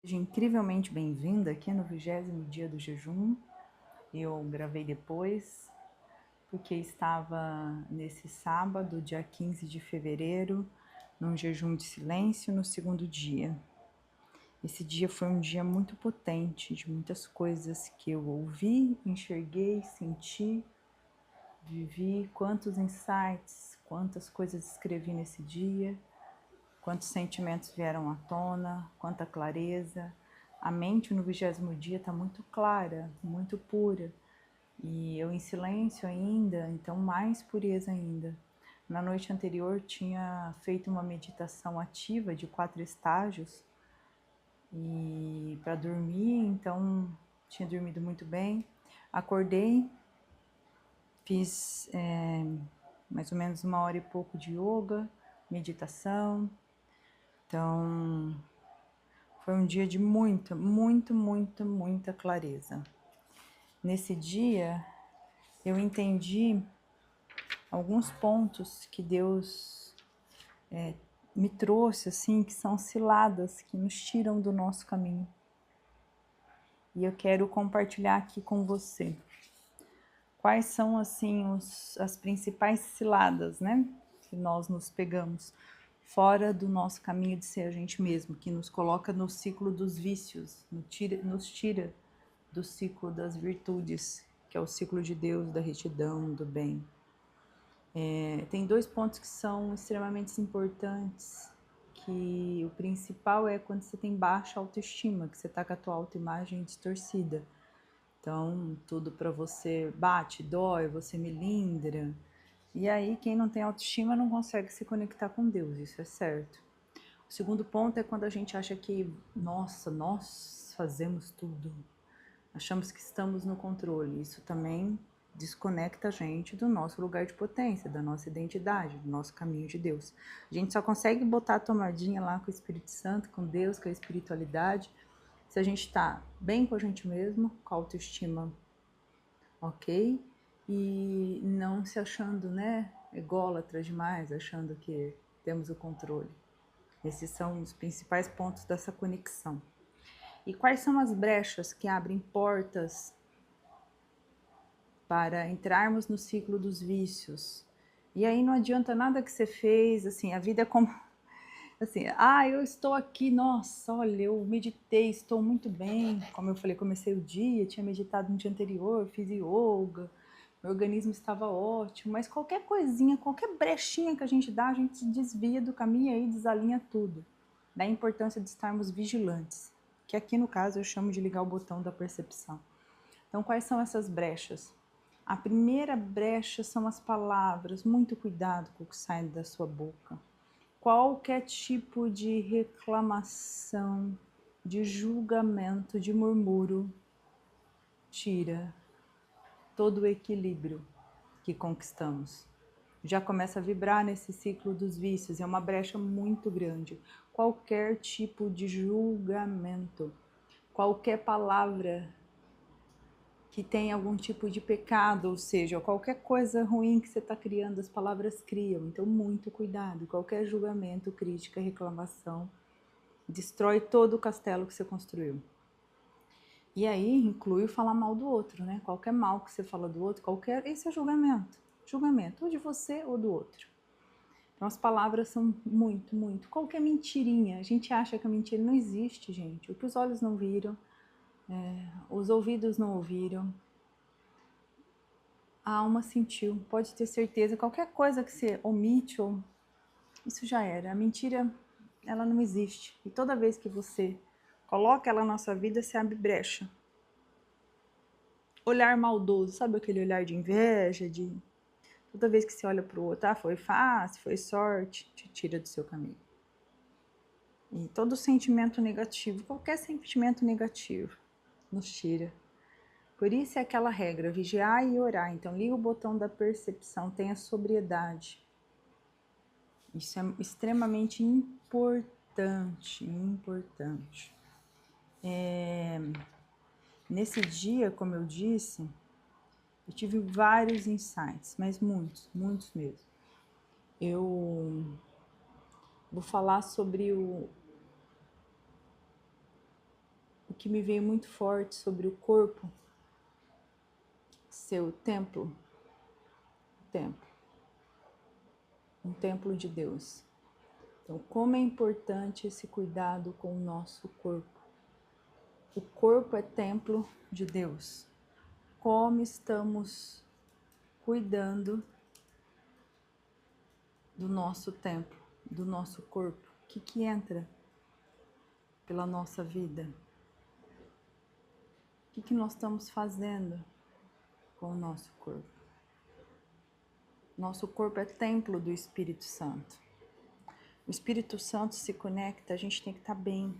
Seja incrivelmente bem-vinda aqui no 20º dia do jejum. Eu gravei depois, porque estava nesse sábado, dia 15 de fevereiro, num jejum de silêncio no segundo dia. Esse dia foi um dia muito potente, de muitas coisas que eu ouvi, enxerguei, senti, vivi, quantos insights, quantas coisas escrevi nesse dia, quantos sentimentos vieram à tona, quanta clareza. A mente no 20º dia está muito clara, muito pura. E eu em silêncio ainda, então mais pureza ainda. Na noite anterior tinha feito uma meditação ativa de 4 estágios e para dormir, então tinha dormido muito bem. Acordei, fiz mais ou menos 1 hora e pouco de yoga, meditação. Então foi um dia de muita clareza. Nesse dia, eu entendi alguns pontos que Deus me trouxe, assim, que são ciladas, que nos tiram do nosso caminho. E eu quero compartilhar aqui com você. Quais são, assim, as principais ciladas, né? Que nós nos pegamos fora do nosso caminho de ser a gente mesmo, que nos coloca no ciclo dos vícios, nos tira do ciclo das virtudes, que é o ciclo de Deus, da retidão, do bem. Tem 2 pontos que são extremamente importantes, que o principal é quando você tem baixa autoestima, que você está com a tua autoimagem distorcida. Então, tudo para você bate, dói, você melindra. E aí, quem não tem autoestima não consegue se conectar com Deus, isso é certo. O segundo ponto é quando a gente acha que, nossa, nós fazemos tudo. Achamos que estamos no controle. Isso também desconecta a gente do nosso lugar de potência, da nossa identidade, do nosso caminho de Deus. A gente só consegue botar a tomadinha lá com o Espírito Santo, com Deus, com a espiritualidade, se a gente está bem com a gente mesmo, com a autoestima ok, e não se achando, né, ególatra demais, achando que temos o controle. Esses são os principais pontos dessa conexão. E quais são as brechas que abrem portas para entrarmos no ciclo dos vícios? E aí não adianta nada que você fez, assim, a vida é como assim, eu estou aqui, nossa, olha, eu meditei, estou muito bem. Como eu falei, comecei o dia, tinha meditado no dia anterior, fiz yoga, meu organismo estava ótimo, mas qualquer coisinha, qualquer brechinha que a gente dá, a gente se desvia do caminho e aí desalinha tudo. Da importância de estarmos vigilantes, que aqui no caso eu chamo de ligar o botão da percepção. Então, quais são essas brechas? A primeira brecha são as palavras, muito cuidado com o que sai da sua boca. Qualquer tipo de reclamação, de julgamento, de murmúrio, tira todo o equilíbrio que conquistamos. Já começa a vibrar nesse ciclo dos vícios, é uma brecha muito grande. Qualquer tipo de julgamento, qualquer palavra que tem algum tipo de pecado, ou seja, qualquer coisa ruim que você está criando, as palavras criam. Então, muito cuidado. Qualquer julgamento, crítica, reclamação, destrói todo o castelo que você construiu. E aí inclui o falar mal do outro, né? Qualquer mal que você fala do outro, esse é julgamento. Julgamento, ou de você ou do outro. Então as palavras são muito. Qualquer mentirinha, a gente acha que a mentira não existe, gente. O que os olhos não viram, os ouvidos não ouviram, a alma sentiu. Pode ter certeza, qualquer coisa que você omite, isso já era. A mentira, ela não existe. E toda vez que você coloca ela na nossa vida, você abre brecha. Olhar maldoso, sabe aquele olhar de inveja, de toda vez que você olha para o outro, foi fácil, foi sorte, te tira do seu caminho. E todo sentimento negativo, qualquer sentimento negativo, nos tira. Por isso é aquela regra, vigiar e orar. Então liga o botão da percepção, tenha sobriedade. Isso é extremamente importante. Nesse dia, como eu disse, eu tive vários insights, mas muitos mesmo. Eu vou falar sobre o que me veio muito forte sobre o corpo, seu templo, um templo de Deus. Então, como é importante esse cuidado com o nosso corpo. O corpo é templo de Deus. Como estamos cuidando do nosso templo, do nosso corpo? O que entra pela nossa vida? O que nós estamos fazendo com o nosso corpo? Nosso corpo é templo do Espírito Santo. O Espírito Santo se conecta, a gente tem que estar bem.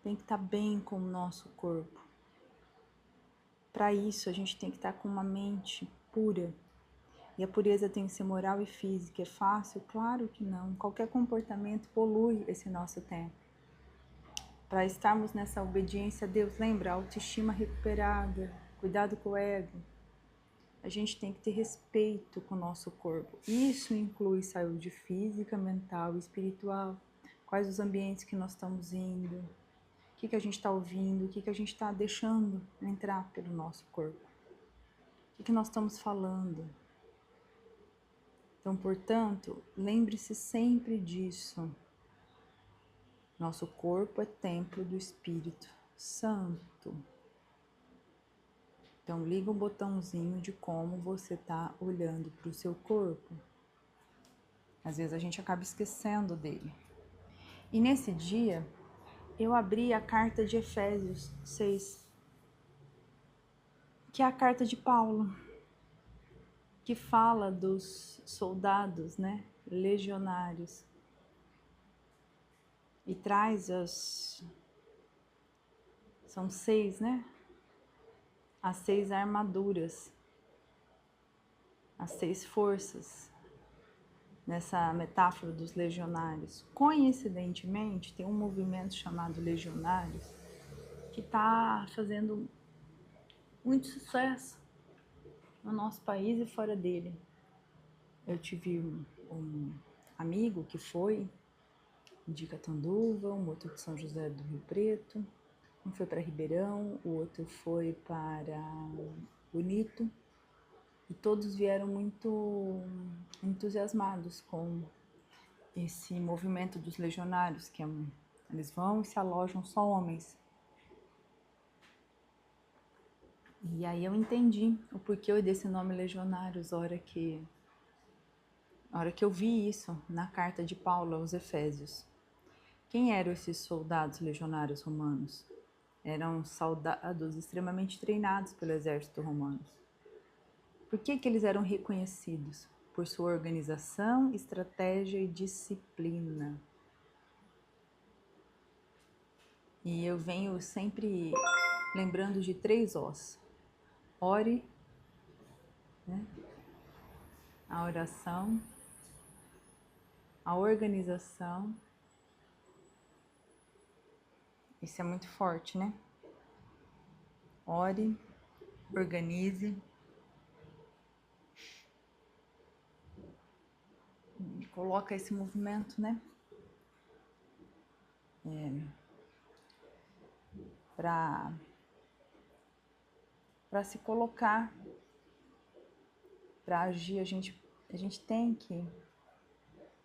Tem que estar bem com o nosso corpo. Para isso, a gente tem que estar com uma mente pura. E a pureza tem que ser moral e física. É fácil? Claro que não. Qualquer comportamento polui esse nosso tempo. Para estarmos nessa obediência a Deus, lembra? Autoestima recuperada, cuidado com o ego. A gente tem que ter respeito com o nosso corpo. Isso inclui saúde física, mental e espiritual. Quais os ambientes que nós estamos indo, o que a gente está ouvindo, o que a gente está deixando entrar pelo nosso corpo. O que nós estamos falando. Então, portanto, lembre-se sempre disso. Nosso corpo é templo do Espírito Santo. Então, liga um botãozinho de como você está olhando para o seu corpo. Às vezes a gente acaba esquecendo dele. E nesse dia, eu abri a carta de Efésios 6, que é a carta de Paulo, que fala dos soldados, né, legionários. E traz são 6, né? As 6 armaduras, as 6 forças, nessa metáfora dos legionários. Coincidentemente, tem um movimento chamado Legionários que está fazendo muito sucesso no nosso país e fora dele. Eu tive um amigo que foi de Catanduva, um outro de São José do Rio Preto, um foi para Ribeirão, o outro foi para Bonito, e todos vieram muito entusiasmados com esse movimento dos legionários, que eles vão e se alojam só homens. E aí eu entendi o porquê desse nome Legionários, a hora que eu vi isso na carta de Paulo aos Efésios. Quem eram esses soldados legionários romanos? Eram soldados extremamente treinados pelo exército romano. Por que eles eram reconhecidos? Por sua organização, estratégia e disciplina. E eu venho sempre lembrando de 3 Os. Ore, né? A oração, a organização. Isso é muito forte, né? Ore, organize. Coloca esse movimento, né? Para se colocar, para agir, a gente tem que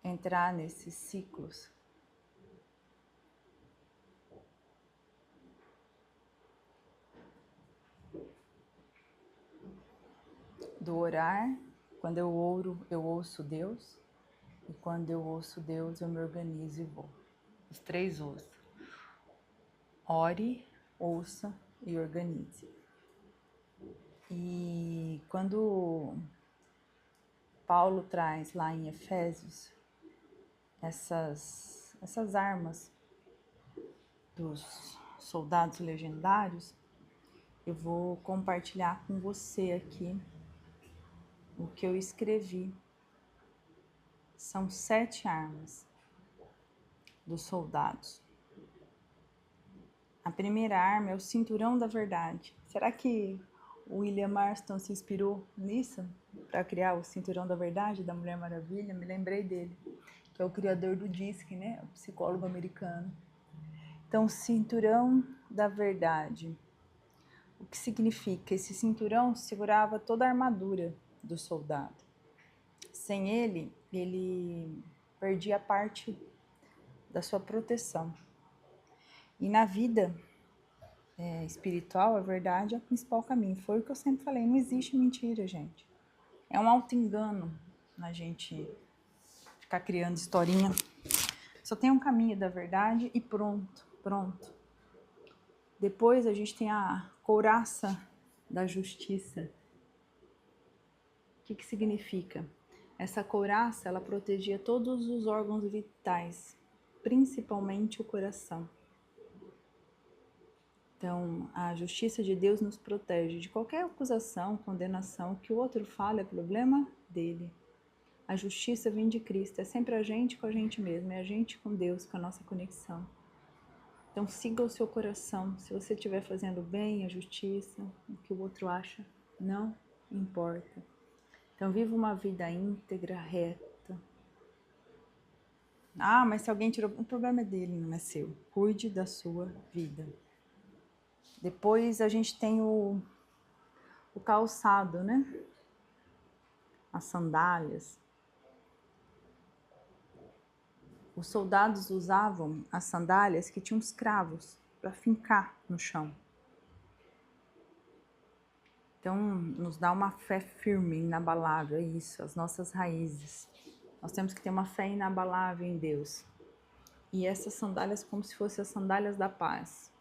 entrar nesses ciclos. Do orar, quando eu oro, eu ouço Deus, e quando eu ouço Deus, eu me organizo e vou. Os 3 Os. Ore, ouça e organize. E quando Paulo traz lá em Efésios essas armas dos soldados legendários, eu vou compartilhar com você aqui o que eu escrevi. São 7 armas dos soldados. A primeira arma é o cinturão da verdade. Será que o William Marston se inspirou nisso para criar o cinturão da verdade da Mulher Maravilha? Me lembrei dele, que é o criador do DISC, né? O psicólogo americano. Então, cinturão da verdade. O que significa? Esse cinturão segurava toda a armadura do soldado. Sem ele, ele perdia parte da sua proteção. E na vida espiritual, a verdade é o principal caminho. Foi o que eu sempre falei, não existe mentira, gente. É um auto-engano a gente ficar criando historinha. Só tem um caminho da verdade e pronto. Depois a gente tem a couraça da justiça. O que significa? Essa couraça, ela protegia todos os órgãos vitais, principalmente o coração. Então, a justiça de Deus nos protege de qualquer acusação, condenação. O que o outro fala é problema dele. A justiça vem de Cristo, é sempre a gente com a gente mesmo, é a gente com Deus, com a nossa conexão. Então, siga o seu coração. Se você estiver fazendo bem, a justiça, o que o outro acha, não importa. Então, viva uma vida íntegra, reta. Ah, mas se alguém tirou... O problema é dele, não é seu. Cuide da sua vida. Depois a gente tem o calçado, né? As sandálias. Os soldados usavam as sandálias que tinham os cravos para fincar no chão. Então, nos dá uma fé firme, inabalável, é isso, as nossas raízes. Nós temos que ter uma fé inabalável em Deus. E essas sandálias como se fossem as sandálias da paz.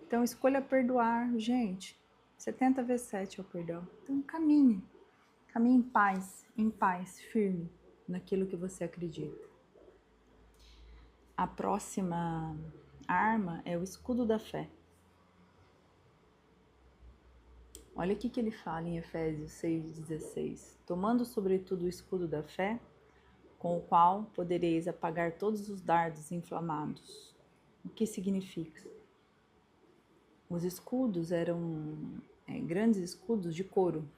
Então, escolha perdoar, gente. 70 vezes 7 é o perdão. Então, caminhe em paz, firme naquilo que você acredita. A próxima arma é o escudo da fé. Olha o que ele fala em Efésios 6,16. Tomando sobretudo o escudo da fé, com o qual podereis apagar todos os dardos inflamados. O que significa? Os escudos eram grandes escudos de couro,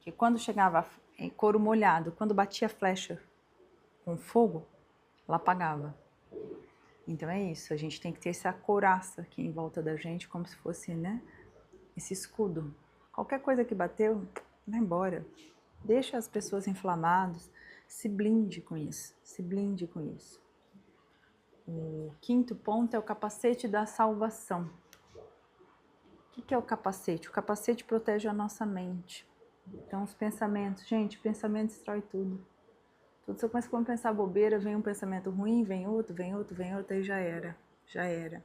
que quando chegava couro molhado, quando batia a flecha com fogo, ela apagava. Então é isso, a gente tem que ter essa couraça aqui em volta da gente, como se fosse, né, esse escudo. Qualquer coisa que bateu, vai embora. Deixa as pessoas inflamadas, se blinde com isso, se blinde com isso. O quinto ponto é o capacete da salvação. O que é o capacete? O capacete protege a nossa mente. Então, os pensamentos, gente, pensamento destrói tudo. Tudo se eu começo a pensar bobeira, vem um pensamento ruim, vem outro, e já era.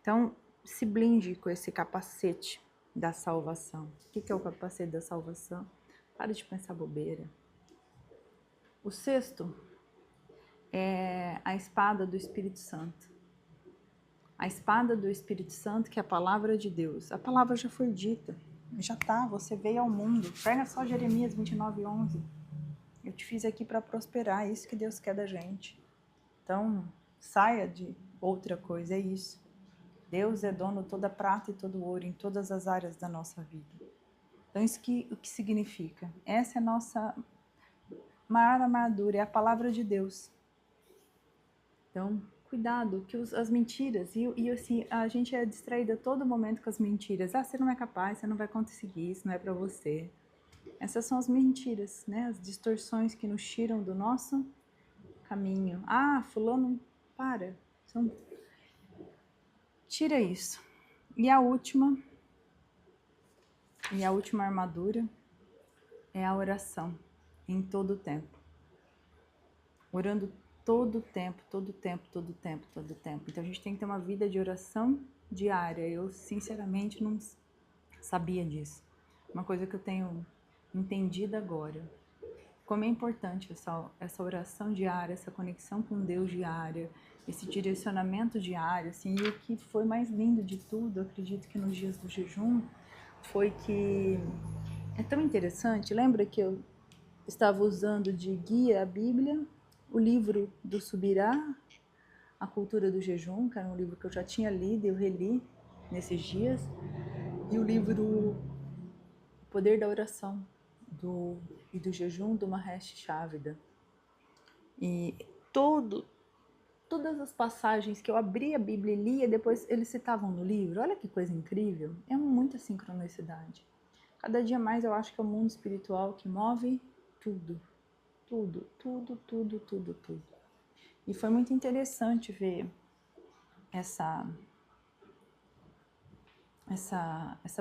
Então, se blinde com esse capacete da salvação. O que é o capacete da salvação? Para de pensar bobeira. O sexto é a espada do Espírito Santo. A espada do Espírito Santo, que é a palavra de Deus. A palavra já foi dita, já tá, você veio ao mundo. Pega só Jeremias 29:11. Eu te fiz aqui para prosperar, é isso que Deus quer da gente. Então, saia de outra coisa, é isso. Deus é dono de toda prata e todo ouro em todas as áreas da nossa vida. Então, o que significa? Essa é a nossa maior armadura, é a palavra de Deus. Então, cuidado, que as mentiras, e assim, a gente é distraída a todo momento com as mentiras. Ah, você não é capaz, você não vai conseguir, isso não é para você. Essas são as mentiras, né? As distorções que nos tiram do nosso caminho. Ah, fulano, para. Então, tira isso. E a última armadura é a oração, em todo o tempo. Orando todo o tempo. Então a gente tem que ter uma vida de oração diária. Eu, sinceramente, não sabia disso. Uma coisa que eu tenho entendido agora. Como é importante essa oração diária, essa conexão com Deus diária, esse direcionamento diário, assim. E o que foi mais lindo de tudo, eu acredito que nos dias do jejum, foi que é tão interessante. Lembra que eu estava usando de guia a Bíblia, o livro do Subirá, A Cultura do Jejum, que era um livro que eu já tinha lido e eu reli nesses dias, e o livro O Poder da Oração e do Jejum, do Mahesh Chavida. E todas as passagens que eu abria a Bíblia e lia, depois eles citavam no livro. Olha que coisa incrível. É muita sincronicidade. Cada dia mais eu acho que é o mundo espiritual que move tudo. Tudo, tudo, tudo, tudo, tudo. E foi muito interessante ver essa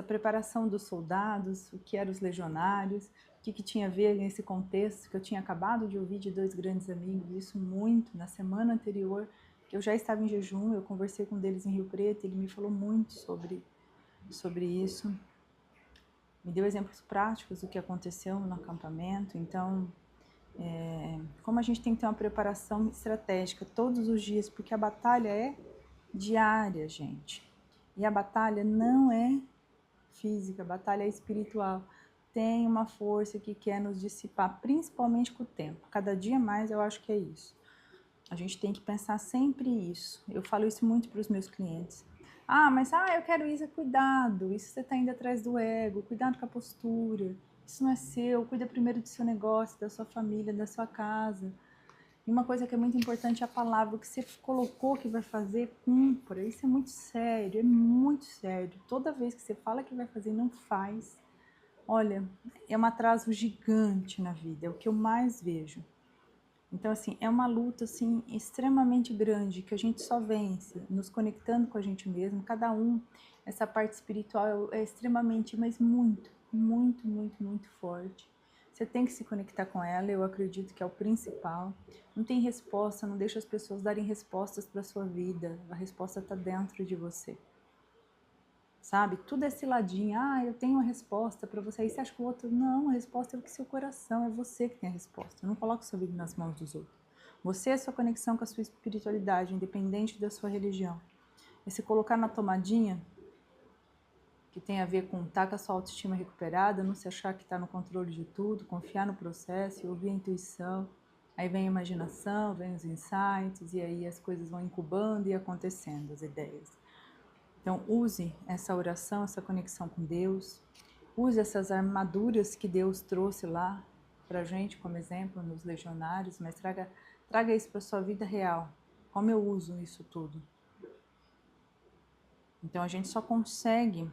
preparação dos soldados, o que eram os legionários, o que tinha a ver nesse contexto que eu tinha acabado de ouvir de 2 grandes amigos, isso muito na semana anterior, que eu já estava em jejum, eu conversei com um deles em Rio Preto, ele me falou muito sobre isso, me deu exemplos práticos do que aconteceu no acampamento. Então, como a gente tem que ter uma preparação estratégica todos os dias, porque a batalha é diária, gente. E a batalha não é física, a batalha é espiritual. Tem uma força que quer nos dissipar, principalmente com o tempo. Cada dia mais eu acho que é isso. A gente tem que pensar sempre isso. Eu falo isso muito para os meus clientes. Mas eu quero isso, cuidado. Isso você está indo atrás do ego, cuidado com a postura. Isso não é seu, cuida primeiro do seu negócio, da sua família, da sua casa. E uma coisa que é muito importante é a palavra, o que você colocou que vai fazer, cumpra. Isso é muito sério, é muito sério. Toda vez que você fala que vai fazer e não faz, olha, é um atraso gigante na vida, é o que eu mais vejo. Então, assim, é uma luta, assim, extremamente grande, que a gente só vence nos conectando com a gente mesmo, cada um. Essa parte espiritual é extremamente, mas muito, muito, muito, muito forte. Você tem que se conectar com ela, eu acredito que é o principal. Não tem resposta, não deixa as pessoas darem respostas para a sua vida, a resposta está dentro de você. Sabe? Tudo é ciladinha. Eu tenho a resposta para você. Aí você acha que o outro... Não, a resposta é o que seu coração, é você que tem a resposta. Não coloque sua vida nas mãos dos outros. Você é a sua conexão com a sua espiritualidade, independente da sua religião. E se colocar na tomadinha, que tem a ver com estar com a sua autoestima recuperada, não se achar que está no controle de tudo, confiar no processo, ouvir a intuição. Aí vem a imaginação, vem os insights, e aí as coisas vão incubando e acontecendo, as ideias. Então, use essa oração, essa conexão com Deus, use essas armaduras que Deus trouxe lá pra gente, como exemplo, nos legionários, mas traga isso para sua vida real. Como eu uso isso tudo? Então, a gente só consegue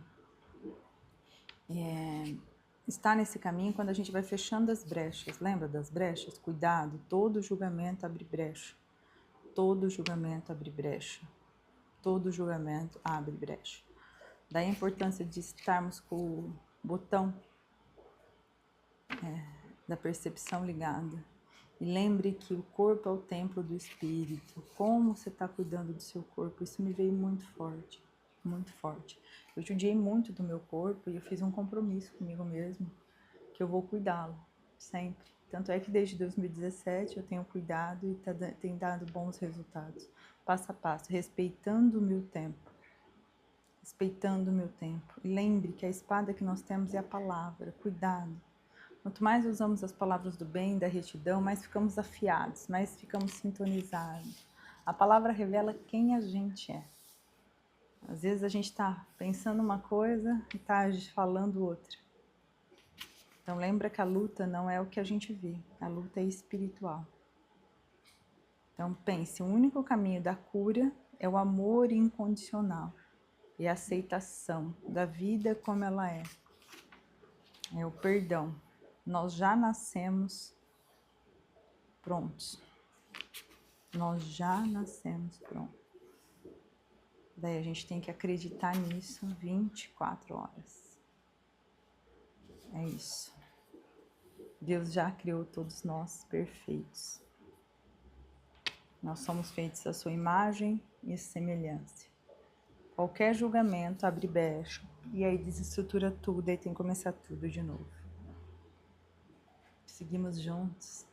estar nesse caminho quando a gente vai fechando as brechas. Lembra das brechas? Cuidado, todo julgamento abre brecha. Todo julgamento abre brecha. Todo julgamento abre brecha. Daí a importância de estarmos com o botão da percepção ligada. E lembre que o corpo é o templo do espírito. Como você está cuidando do seu corpo? Isso me veio muito forte, muito forte. Eu judiei muito do meu corpo e eu fiz um compromisso comigo mesmo que eu vou cuidá-lo sempre. Tanto é que desde 2017 eu tenho cuidado e tem dado bons resultados, passo a passo, respeitando o meu tempo. Respeitando o meu tempo. E lembre que a espada que nós temos é a palavra. Cuidado. Quanto mais usamos as palavras do bem, da retidão, mais ficamos afiados, mais ficamos sintonizados. A palavra revela quem a gente é. Às vezes a gente está pensando uma coisa e está falando outra. Então lembra que a luta não é o que a gente vê, a luta é espiritual. Então pense, o único caminho da cura é o amor incondicional e a aceitação da vida como ela é. É o perdão. Nós já nascemos prontos. Nós já nascemos prontos. Daí a gente tem que acreditar nisso 24 horas. É isso. Deus já criou todos nós perfeitos. Nós somos feitos à sua imagem e semelhança. Qualquer julgamento abre brecha e aí desestrutura tudo e tem que começar tudo de novo. Seguimos juntos.